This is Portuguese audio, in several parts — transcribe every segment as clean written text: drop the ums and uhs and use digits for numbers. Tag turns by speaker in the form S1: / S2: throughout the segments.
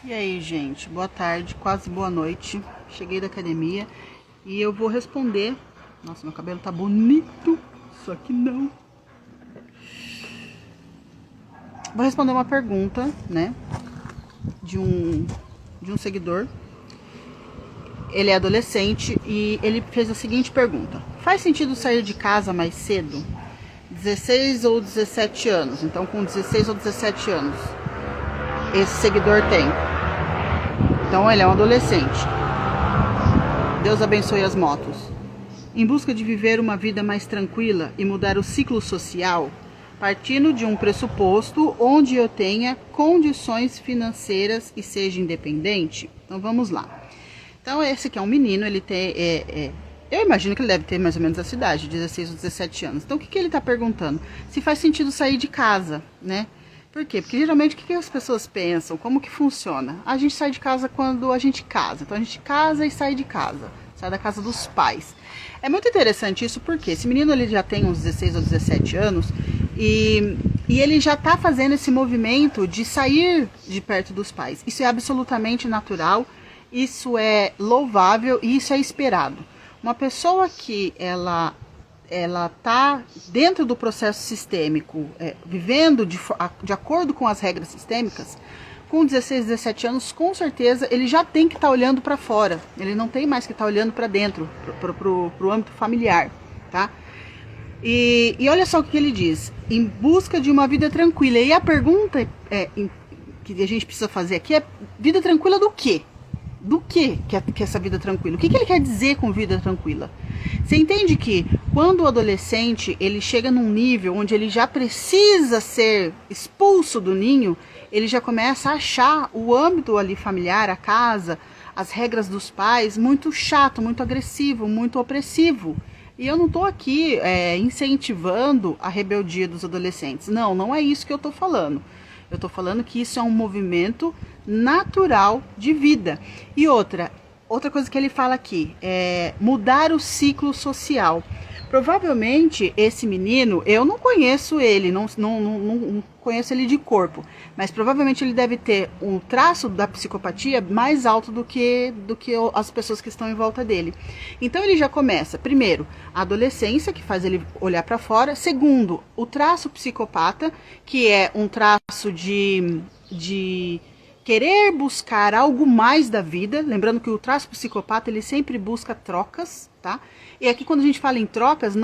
S1: E aí, gente, boa tarde, quase boa noite. Cheguei da academia e eu vou responder. Nossa, meu cabelo tá bonito, só que não. Vou responder uma pergunta, né, de um seguidor. Ele é adolescente e ele fez a seguinte pergunta: faz sentido sair de casa mais cedo? 16 ou 17 anos. Então, com 16 ou 17 anos, esse seguidor tem. Então, ele é um adolescente. Deus abençoe as motos. Em busca de viver uma vida mais tranquila e mudar o ciclo social, partindo de um pressuposto onde eu tenha condições financeiras e seja independente. Então, vamos lá. Então, esse aqui é um menino, ele tem... eu imagino que ele deve ter mais ou menos essa idade, 16 ou 17 anos. Então, o que ele está perguntando? Se faz sentido sair de casa, né? Por quê? Porque geralmente o que as pessoas pensam? Como que funciona? A gente sai de casa quando a gente casa. Então, a gente casa e sai de casa. Sai da casa dos pais. É muito interessante isso porque esse menino ele já tem uns 16 ou 17 anos e ele já está fazendo esse movimento de sair de perto dos pais. Isso é absolutamente natural, isso é louvável e isso é esperado. Uma pessoa que ela está dentro do processo sistêmico, vivendo de acordo com as regras sistêmicas, com 16, 17 anos, com certeza ele já tem que estar olhando para fora. Ele não tem mais que estar olhando para dentro, para o âmbito familiar, tá? E olha só o que ele diz: em busca de uma vida tranquila. E a pergunta que a gente precisa fazer aqui é: vida tranquila do quê? Do que é essa vida tranquila? O que ele quer dizer com vida tranquila? Você entende que quando o adolescente ele chega num nível onde ele já precisa ser expulso do ninho, ele já começa a achar o âmbito ali familiar, a casa, as regras dos pais, muito chato, muito agressivo, muito opressivo. E eu não estou aqui incentivando a rebeldia dos adolescentes. Não é isso que eu estou falando. Eu estou falando que isso é um movimento natural de vida. E outra coisa que ele fala aqui é mudar o ciclo social. Provavelmente esse menino, eu não conheço ele, não conheço ele de corpo, mas provavelmente ele deve ter um traço da psicopatia mais alto do que as pessoas que estão em volta dele. Então ele já começa, primeiro, a adolescência, que faz ele olhar para fora. Segundo, o traço psicopata, que é um traço de querer buscar algo mais da vida. Lembrando que o traço psicopata, ele sempre busca trocas, tá? E aqui quando a gente fala em trocas,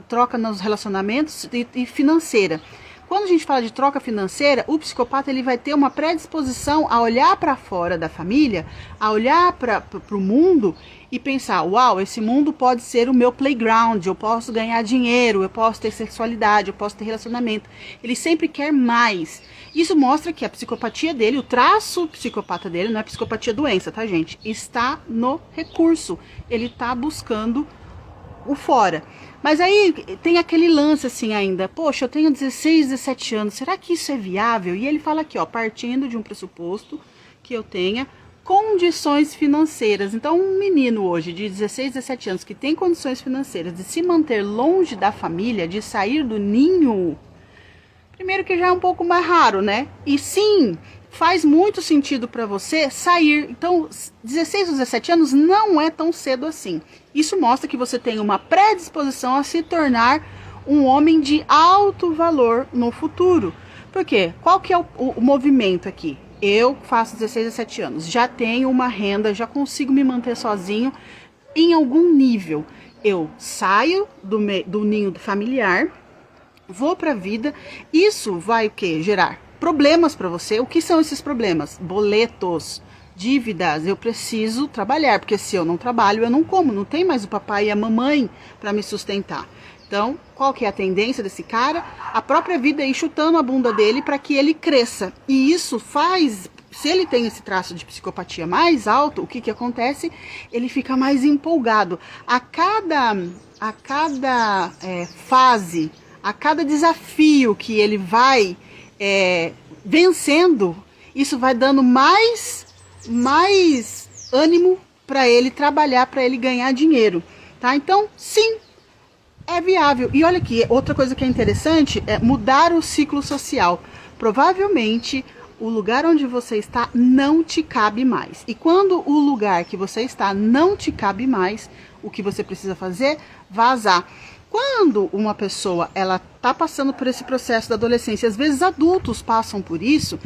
S1: troca nos relacionamentos e financeira. Quando a gente fala de troca financeira, o psicopata ele vai ter uma predisposição a olhar para fora da família, a olhar para o mundo e pensar: uau, esse mundo pode ser o meu playground, eu posso ganhar dinheiro, eu posso ter sexualidade, eu posso ter relacionamento. Ele sempre quer mais. Isso mostra que a psicopatia dele, o traço psicopata dele, não é psicopatia doença, tá, gente? Está no recurso. Ele está buscando o fora. Mas aí tem aquele lance assim ainda: poxa, eu tenho 16, 17 anos, será que isso é viável? E ele fala aqui, ó, partindo de um pressuposto que eu tenha condições financeiras. Então, um menino hoje de 16, 17 anos que tem condições financeiras de se manter longe da família, de sair do ninho, primeiro que já é um pouco mais raro, né? E sim, faz muito sentido para você sair. Então, 16 ou 17 anos não é tão cedo assim. Isso mostra que você tem uma predisposição a se tornar um homem de alto valor no futuro. Por quê? Qual que é o movimento aqui? Eu faço 16 a 17 anos, já tenho uma renda, já consigo me manter sozinho em algum nível. Eu saio do ninho familiar, vou para a vida. Isso vai o quê? Gerar problemas para você. O que são esses problemas? Boletos, dívidas. Eu preciso trabalhar, porque se eu não trabalho, eu não como. Não tem mais o papai e a mamãe para me sustentar. Então, qual que é a tendência desse cara? A própria vida ir chutando a bunda dele para que ele cresça. E isso faz, se ele tem esse traço de psicopatia mais alto, o que acontece? Ele fica mais empolgado. A cada fase, a cada desafio que ele vai vencendo, isso vai dando mais ânimo para ele trabalhar, para ele ganhar dinheiro, tá? Então, sim, é viável. E olha aqui, outra coisa que é interessante é mudar o ciclo social. Provavelmente o lugar onde você está não te cabe mais. E quando o lugar que você está não te cabe mais, o que você precisa fazer? Vazar. Quando uma pessoa ela está passando por esse processo da adolescência, às vezes adultos passam por isso,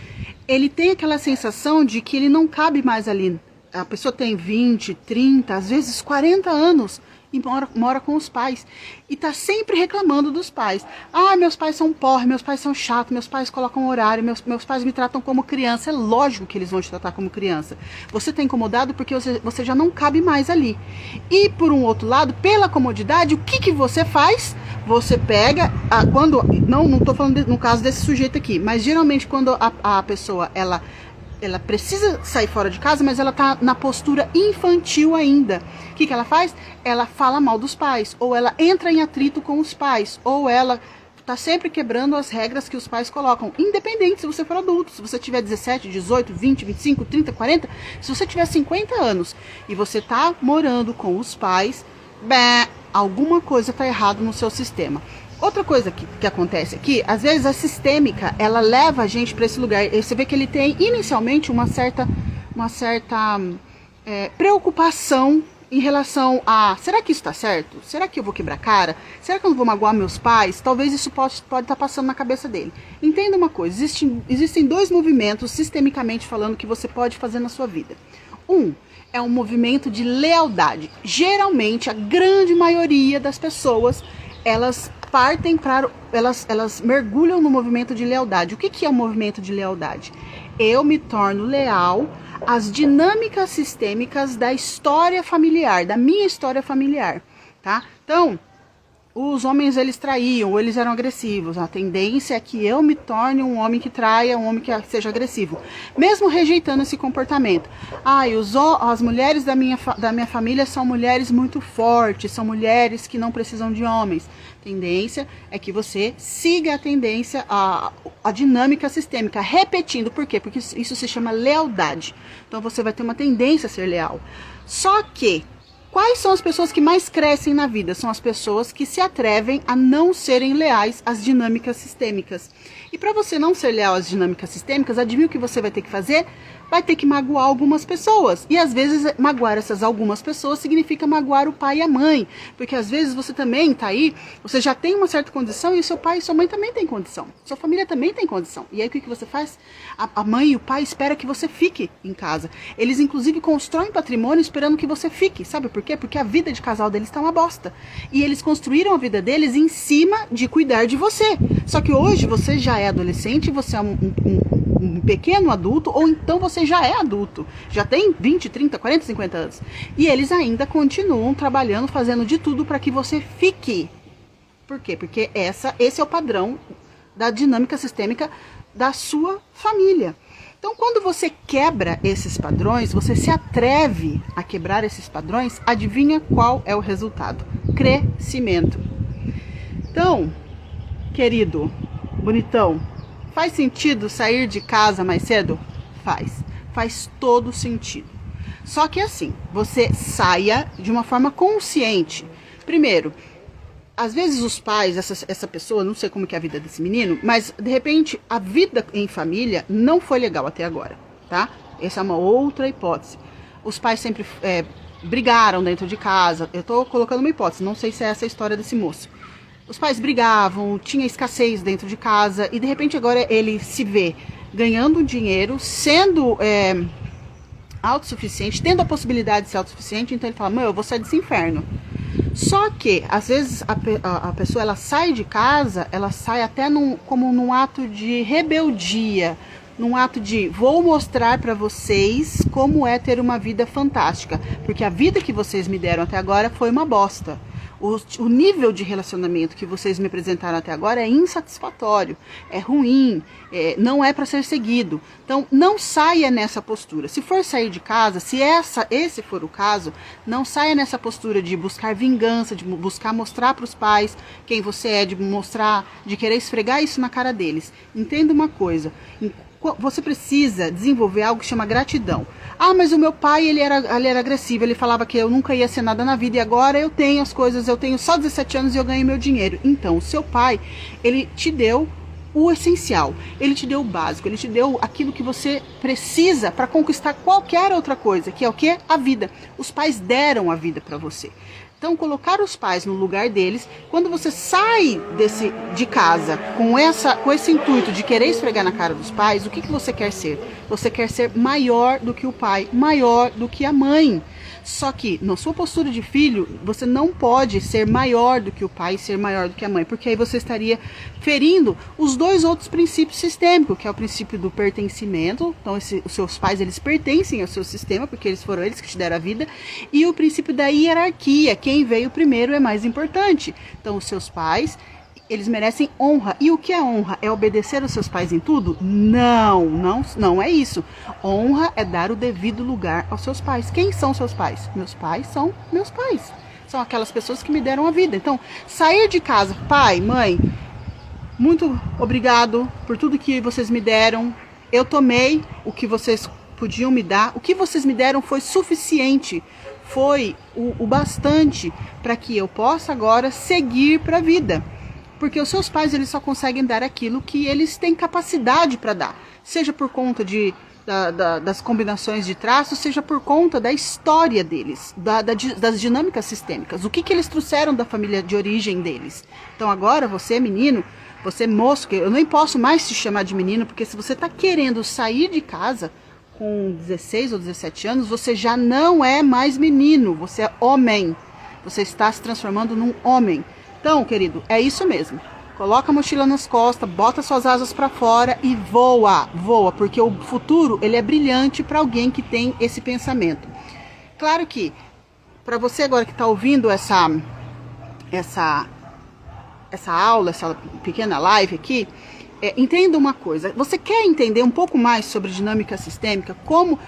S1: ele tem aquela sensação de que ele não cabe mais ali. A pessoa tem 20, 30, às vezes 40 anos e mora com os pais. E tá sempre reclamando dos pais. Ah, meus pais são porre, meus pais são chatos, meus pais colocam horário, meus pais me tratam como criança. É lógico que eles vão te tratar como criança. Você tá incomodado porque você já não cabe mais ali. E por um outro lado, pela comodidade, o que você faz? Você pega, quando, não tô falando no caso desse sujeito aqui, mas geralmente quando a pessoa, ela precisa sair fora de casa, mas ela tá na postura infantil ainda. O que ela faz? Ela fala mal dos pais, ou ela entra em atrito com os pais, ou ela tá sempre quebrando as regras que os pais colocam, independente se você for adulto, se você tiver 17, 18, 20, 25, 30, 40, se você tiver 50 anos e você tá morando com os pais, alguma coisa tá errado no seu sistema. Outra coisa que acontece aqui, às vezes a sistêmica, ela leva a gente para esse lugar. Você vê que ele tem inicialmente uma certa preocupação em relação a, será que isso está certo? Será que eu vou quebrar a cara? Será que eu não vou magoar meus pais? Talvez isso pode estar passando na cabeça dele. Entenda uma coisa, existem dois movimentos, sistemicamente falando, que você pode fazer na sua vida. Um é um movimento de lealdade. Geralmente, a grande maioria das pessoas, elas mergulham no movimento de lealdade. O que é o movimento de lealdade? Eu me torno leal às dinâmicas sistêmicas da história familiar, da minha história familiar, tá? Então, os homens, eles traíam, ou eles eram agressivos. A tendência é que eu me torne um homem que traia, um homem que seja agressivo. Mesmo rejeitando esse comportamento. As mulheres da minha família são mulheres muito fortes, são mulheres que não precisam de homens. A tendência é que você siga a tendência, a dinâmica sistêmica, repetindo. Por quê? Porque isso se chama lealdade. Então você vai ter uma tendência a ser leal. Só que, quais são as pessoas que mais crescem na vida? São as pessoas que se atrevem a não serem leais às dinâmicas sistêmicas. E para você não ser leal às dinâmicas sistêmicas, adivinha o que você vai ter que fazer? Vai ter que magoar algumas pessoas. E às vezes magoar essas algumas pessoas significa magoar o pai e a mãe. Porque às vezes você também tá aí, você já tem uma certa condição e seu pai e sua mãe também têm condição. Sua família também tem condição. E aí o que você faz? A mãe e o pai esperam que você fique em casa. Eles inclusive constroem patrimônio esperando que você fique. Sabe por quê? Porque a vida de casal deles tá uma bosta. E eles construíram a vida deles em cima de cuidar de você. Só que hoje você já é adolescente, você é um pequeno adulto, ou então você já é adulto, já tem 20, 30, 40, 50 anos. E eles ainda continuam trabalhando, fazendo de tudo para que você fique. Por quê? Porque esse é o padrão da dinâmica sistêmica da sua família. Então, quando você quebra esses padrões, você se atreve a quebrar esses padrões, adivinha qual é o resultado? Crescimento. Então, querido, bonitão, faz sentido sair de casa mais cedo? Faz todo sentido. Só que assim, você saia de uma forma consciente. Primeiro, às vezes os pais, essa pessoa, não sei como que é a vida desse menino, mas de repente a vida em família não foi legal até agora, tá? Essa é uma outra hipótese. Os pais sempre brigaram dentro de casa. Eu tô colocando uma hipótese, não sei se é essa a história desse moço. Os pais brigavam, tinha escassez dentro de casa e de repente agora ele se vê ganhando dinheiro, sendo autossuficiente, tendo a possibilidade de ser autossuficiente, então ele fala, mãe, eu vou sair desse inferno. Só que, às vezes, a pessoa, ela sai de casa, ela sai até como num ato de rebeldia, num ato de, vou mostrar para vocês como é ter uma vida fantástica, porque a vida que vocês me deram até agora foi uma bosta. O nível de relacionamento que vocês me apresentaram até agora é insatisfatório, é ruim, não é para ser seguido. Então, não saia nessa postura. Se for sair de casa, se esse for o caso, não saia nessa postura de buscar vingança, de buscar mostrar para os pais quem você é, de querer esfregar isso na cara deles. Entenda uma coisa, você precisa desenvolver algo que chama gratidão. Ah, mas o meu pai, ele era agressivo, ele falava que eu nunca ia ser nada na vida e agora eu tenho as coisas, eu tenho só 17 anos e eu ganhei meu dinheiro. Então, o seu pai, ele te deu o essencial, ele te deu o básico, ele te deu aquilo que você precisa para conquistar qualquer outra coisa, que é o quê? A vida. Os pais deram a vida para você. Então, colocar os pais no lugar deles, quando você sai de casa com esse intuito de querer esfregar na cara dos pais, o que você quer ser? Você quer ser maior do que o pai, maior do que a mãe. Só que, na sua postura de filho, você não pode ser maior do que o pai e ser maior do que a mãe, porque aí você estaria ferindo os dois outros princípios sistêmicos, que é o princípio do pertencimento. Então, os seus pais, eles pertencem ao seu sistema, porque foram eles que te deram a vida, e o princípio da hierarquia, quem veio primeiro é mais importante. Então, os seus pais, eles merecem honra. E o que é honra? É obedecer aos seus pais em tudo? Não é isso. Honra é dar o devido lugar aos seus pais. Quem são seus pais? Meus pais são meus pais. São aquelas pessoas que me deram a vida. Então, sair de casa, pai, mãe, muito obrigado por tudo que vocês me deram. Eu tomei o que vocês podiam me dar. O que vocês me deram foi suficiente. Foi o bastante para que eu possa agora seguir para a vida. Porque os seus pais, eles só conseguem dar aquilo que eles têm capacidade para dar. Seja por conta das combinações de traços, seja por conta da história deles, das dinâmicas sistêmicas. O que eles trouxeram da família de origem deles. Então agora, você menino, você moço, que eu nem posso mais te chamar de menino, porque se você está querendo sair de casa com 16 ou 17 anos, você já não é mais menino, você é homem. Você está se transformando num homem. Então, querido, é isso mesmo. Coloca a mochila nas costas, bota suas asas para fora e voa, porque o futuro, ele é brilhante para alguém que tem esse pensamento. Claro que, para você agora que está ouvindo essa aula, essa pequena live aqui, entenda uma coisa. Você quer entender um pouco mais sobre dinâmica sistêmica? Como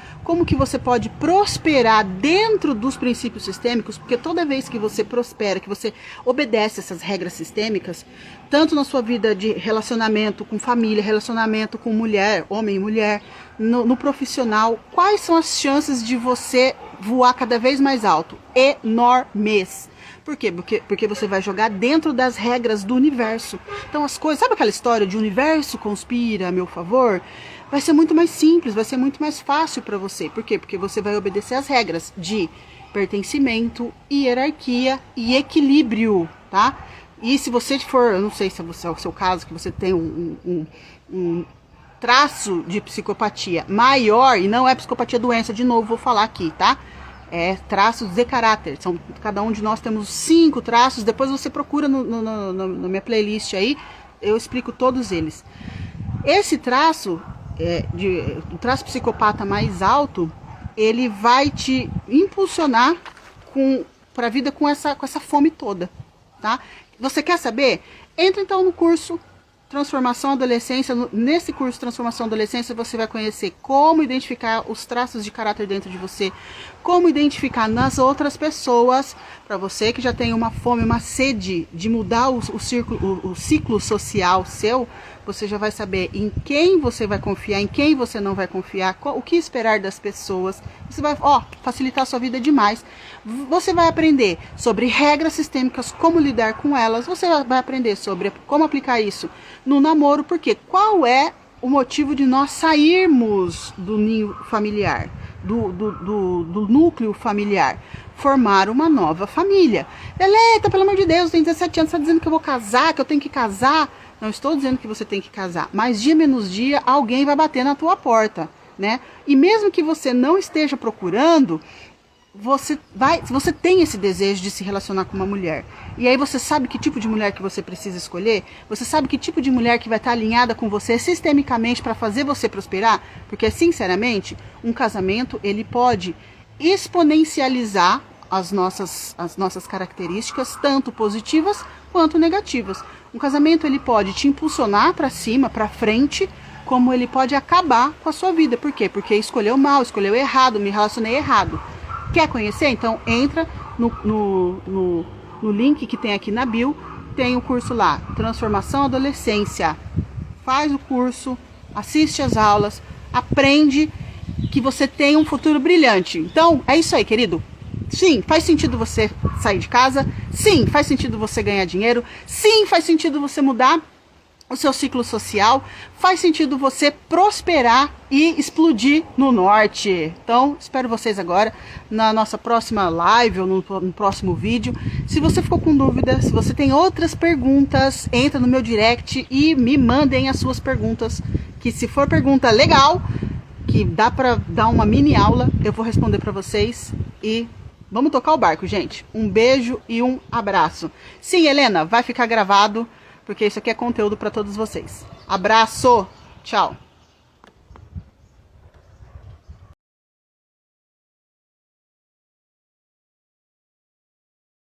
S1: que você pode prosperar dentro dos princípios sistêmicos? Porque toda vez que você prospera, que você obedece essas regras sistêmicas, tanto na sua vida de relacionamento com família, relacionamento com mulher, homem e mulher, no profissional, quais são as chances de você voar cada vez mais alto? Enormes. Por quê? Porque você vai jogar dentro das regras do universo. Então as coisas, sabe aquela história de universo conspira a meu favor? Vai ser muito mais simples, vai ser muito mais fácil para você. Por quê? Porque você vai obedecer às regras de pertencimento, hierarquia e equilíbrio, tá? E se você for, eu não sei se é o seu caso, que você tem um traço de psicopatia maior, e não é psicopatia doença, de novo vou falar aqui, tá? É traços de caráter. Cada um de nós temos 5 traços. Depois você procura na minha playlist aí, eu explico todos eles. Esse traço, o traço psicopata mais alto, ele vai te impulsionar para a vida com essa fome toda, tá? Você quer saber? Entra então no curso Transformação Adolescência. Nesse curso Transformação Adolescência, você vai conhecer como identificar os traços de caráter dentro de você, como identificar nas outras pessoas, para você que já tem uma fome, uma sede de mudar o ciclo social seu, você já vai saber em quem você vai confiar, em quem você não vai confiar, o que esperar das pessoas. Você vai facilitar a sua vida demais. Você vai aprender sobre regras sistêmicas, como lidar com elas. Você vai aprender sobre como aplicar isso no namoro, porque qual é o motivo de nós sairmos do ninho familiar, do núcleo familiar? Formar uma nova família. Deleta, pelo amor de Deus, tem 17 anos, está dizendo que eu vou casar, que eu tenho que casar. Não estou dizendo que você tem que casar, mas dia menos dia alguém vai bater na tua porta, né? E mesmo que você não esteja procurando, você tem esse desejo de se relacionar com uma mulher. E aí você sabe que tipo de mulher que você precisa escolher? Você sabe que tipo de mulher que vai estar alinhada com você sistemicamente para fazer você prosperar? Porque, sinceramente, um casamento, ele pode exponencializar as nossas características, tanto positivas quanto negativas. Um casamento, ele pode te impulsionar para cima, para frente, como ele pode acabar com a sua vida. Por quê? Porque escolheu mal, escolheu errado, me relacionei errado. Quer conhecer? Então entra no link que tem aqui na bio, tem o curso lá, Transformação Adolescência. Faz o curso, assiste as aulas, aprende, que você tem um futuro brilhante. Então, é isso aí, querido. Sim, faz sentido você sair de casa. Sim, faz sentido você ganhar dinheiro. Sim, faz sentido você mudar o seu ciclo social, faz sentido você prosperar e explodir no norte. Então, espero vocês agora na nossa próxima live ou no próximo vídeo. Se você ficou com dúvida, se você tem outras perguntas, entra no meu direct e me mandem as suas perguntas, que se for pergunta legal, que dá pra dar uma mini aula, eu vou responder pra vocês e vamos tocar o barco, gente. Um beijo e um abraço. Sim, Helena, vai ficar gravado, porque isso aqui é conteúdo para todos vocês. Abraço! Tchau!